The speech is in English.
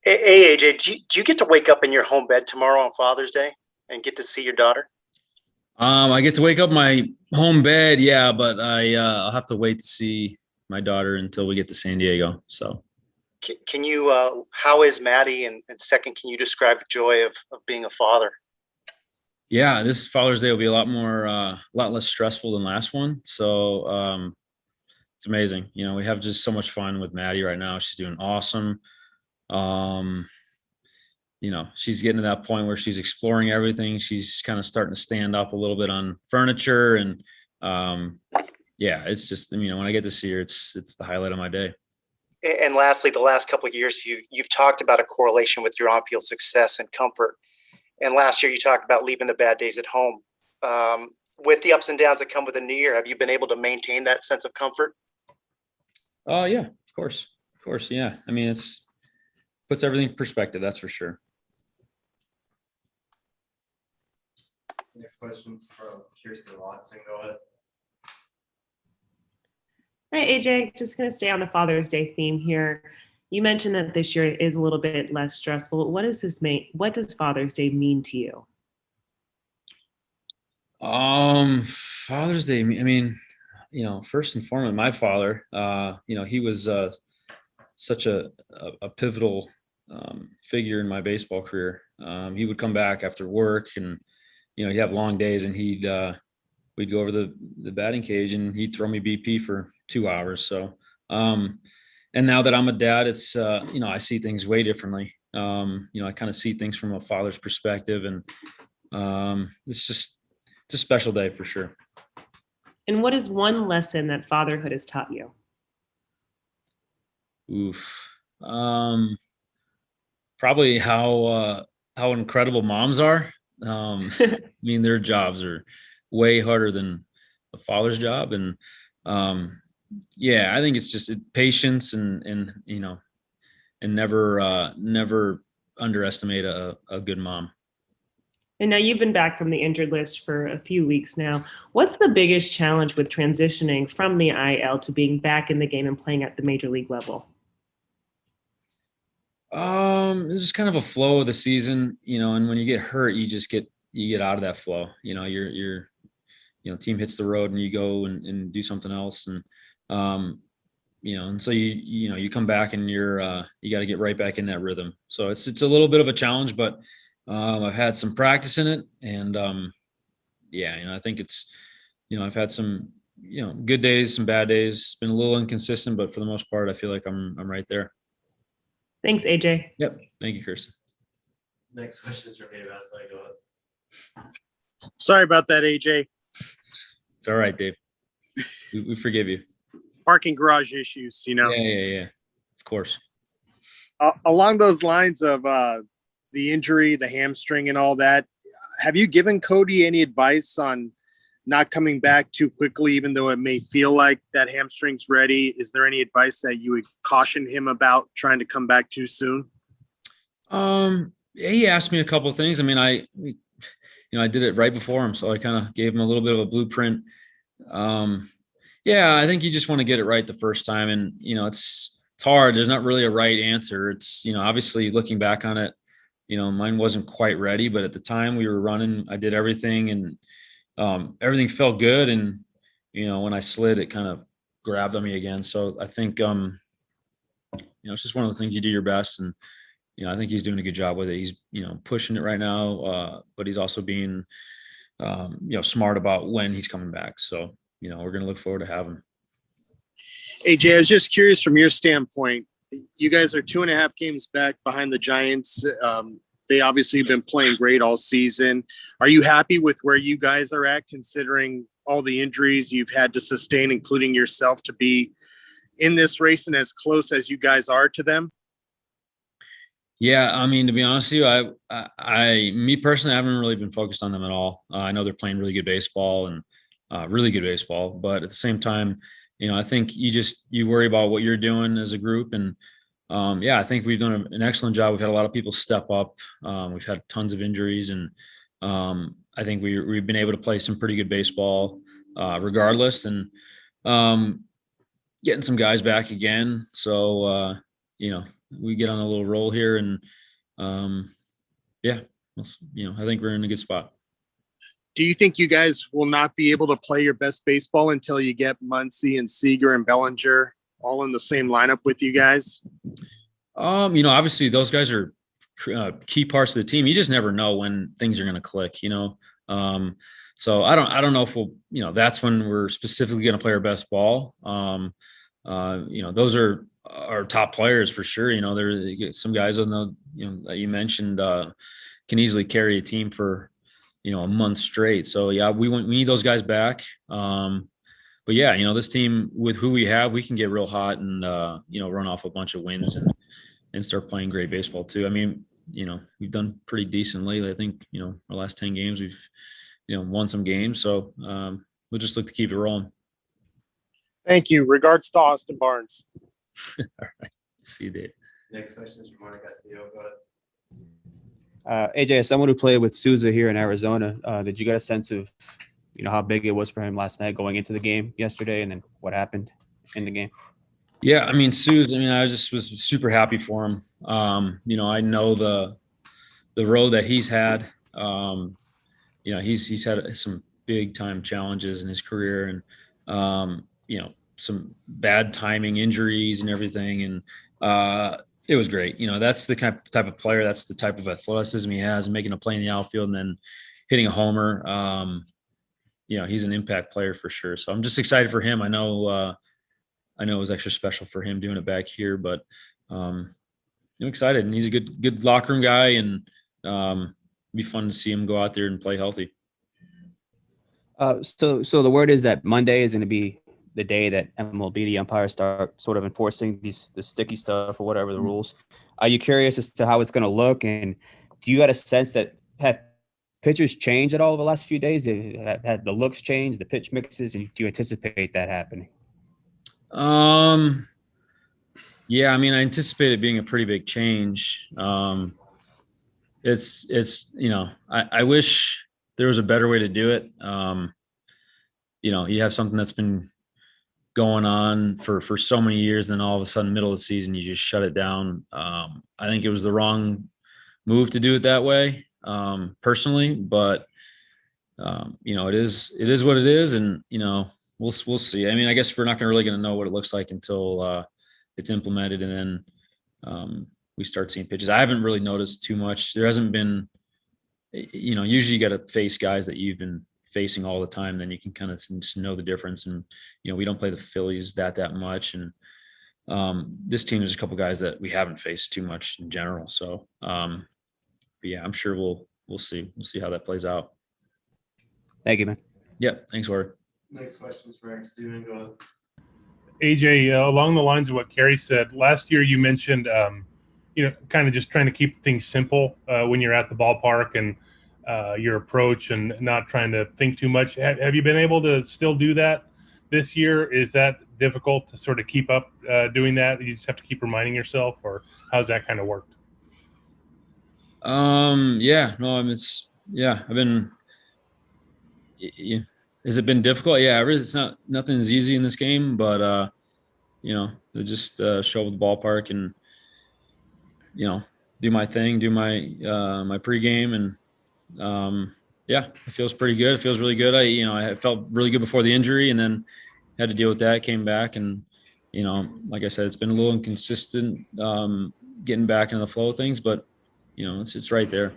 Hey, AJ, do you get to wake up in your home bed tomorrow on Father's Day and get to see your daughter? I get to wake up my home bed, yeah, but I'll have to wait to see my daughter until we get to San Diego. So Can you, how is Maddie? And second, can you describe the joy of being a father? yeah, this Father's Day will be a lot less stressful than last one. So it's amazing. We have just so much fun with Maddie right now. She's doing awesome. Um, she's getting to that point where she's exploring everything. She's kind of starting to stand up a little bit on furniture, and um, yeah, it's just when I get to see her, it's the highlight of my day. And lastly, the last couple of years, you've talked about a correlation with your on-field success and comfort. And last year, you talked about leaving the bad days at home. With the ups and downs that come with a new year, have you been able to maintain that sense of comfort? Oh yeah, of course, yeah. I mean, it's puts everything in perspective. That's for sure. Next question from Kirsten Watson. Go ahead. Hi, AJ. Just going to stay on the Father's Day theme here. You mentioned that this year is a little bit less stressful. What does this mean? What does Father's Day mean to you? Father's Day. I mean, first and foremost, my father. He was such a pivotal figure in my baseball career. He would come back after work, and he'd have long days, and we'd go over the batting cage, and he'd throw me BP for 2 hours. So, and now that I'm a dad, it's I see things way differently. I kind of see things from a father's perspective, and it's a special day for sure. And what is one lesson that fatherhood has taught you? Oof. Probably how incredible moms are. I mean, their jobs are way harder than a father's job, and yeah, I think it's just patience and never underestimate a good mom. And now you've been back from the injured list for a few weeks now. What's the biggest challenge with transitioning from the IL to being back in the game and playing at the major league level? It's just kind of a flow of the season, and when you get hurt, you get out of that flow. Your team hits the road and you go and do something else, and so you come back and you got to get right back in that rhythm. So it's a little bit of a challenge, but I've had some practice in it, and yeah, I think it's I've had some good days, some bad days. It's been a little inconsistent, but for the most part, I feel like I'm right there. Thanks, AJ. Yep. Thank you, Kirsten. Next question is from Dave Astley. Go ahead. Sorry about that, AJ. It's all right, Dave. We forgive you. Parking garage issues, Yeah. Of course. Along those lines of the injury, the hamstring and all that, have you given Cody any advice on not coming back too quickly, even though it may feel like that hamstring's ready? Is there any advice that you would caution him about trying to come back too soon? He asked me a couple of things. I mean, I did it right before him, so I kind of gave him a little bit of a blueprint. Yeah, I think you just want to get it right the first time, and it's hard. There's not really a right answer. It's obviously looking back on it, mine wasn't quite ready, but at the time we were running, I did everything, and everything felt good. And when I slid, it kind of grabbed on me again. So I think it's just one of those things, you do your best, and I think he's doing a good job with it. He's pushing it right now, but he's also being smart about when he's coming back. So we're going to look forward to having him. AJ, I was just curious from your standpoint. You guys are 2.5 games back behind the Giants. They obviously have been playing great all season. Are you happy with where you guys are at, considering all the injuries you've had to sustain, including yourself, to be in this race and as close as you guys are to them? Yeah, I mean, to be honest with you, me personally, I haven't really been focused on them at all. I know they're playing really good baseball and really good baseball, but at the same time, I think you worry about what you're doing as a group. And yeah, I think we've done an excellent job. We've had a lot of people step up. We've had tons of injuries, and I think we've been able to play some pretty good baseball regardless, and getting some guys back again. So, we get on a little roll here, and yeah, I think we're in a good spot. Do you think you guys will not be able to play your best baseball until you get Muncy and Seager and Bellinger all in the same lineup with you guys? Obviously those guys are key parts of the team. You just never know when things are going to click, so I don't know if we'll, that's when we're specifically going to play our best ball. Those are our top players for sure. There's some guys on the, that you mentioned, can easily carry a team for, a month straight. So yeah, we need those guys back. But yeah, this team with who we have, we can get real hot and, run off a bunch of wins and start playing great baseball too. I mean, we've done pretty decent lately. I think, our last 10 games, we've, won some games. So we'll just look to keep it rolling. Thank you. Regards to Austin Barnes. All right. See you, Dave. Next question is from Mark Castillo. Go ahead. AJ, as someone who played with Souza here in Arizona, did you get a sense of, how big it was for him last night going into the game yesterday, and then what happened in the game? Yeah, I mean, Souza, I just was super happy for him. I know the road that he's had. He's had some big time challenges in his career, and some bad timing injuries and everything. And it was great. That's the type of player, that's the type of athleticism he has, and making a play in the outfield and then hitting a homer. He's an impact player for sure. So I'm just excited for him. I know it was extra special for him doing it back here, but I'm excited, and he's a good locker room guy, and it'd be fun to see him go out there and play healthy. So the word is that Monday is going to be the day that MLB, the umpires, start sort of enforcing the sticky stuff or whatever the rules. Are you curious as to how it's going to look? And do you get a sense that have pitchers changed at all over the last few days? Have the looks changed, the pitch mixes, and do you anticipate that happening? Yeah, I anticipate it being a pretty big change. It's I wish there was a better way to do it. You have something that's been going on for so many years, then all of a sudden middle of the season you just shut it down. I think it was the wrong move to do it that way, personally, but it is what it is, and we'll see. I guess we're not really going to know what it looks like until it's implemented, and then we start seeing pitches. I haven't really noticed too much. There hasn't been, usually you got to face guys that you've been facing all the time, then you can kind of know the difference. And we don't play the Phillies that much, and this team is a couple guys that we haven't faced too much in general. So but yeah, I'm sure we'll see how that plays out. Thank you, man. Yep, thanks, Ward. Next question is from Steven. Go ahead. AJ, along the lines of what Carrie said, last year you mentioned kind of just trying to keep things simple when you're at the ballpark, and your approach, and not trying to think too much. Have you been able to still do that this year? Is that difficult to sort of keep up doing that? You just have to keep reminding yourself, or how's that kind of worked? Yeah, no, I've been, has it been difficult? Yeah, really, nothing's easy in this game, but just show up at the ballpark and, do my thing, do my pregame, and yeah, it feels pretty good. It feels really good. I felt really good before the injury, and then had to deal with that, came back, and like I said, it's been a little inconsistent getting back into the flow of things, but it's right there.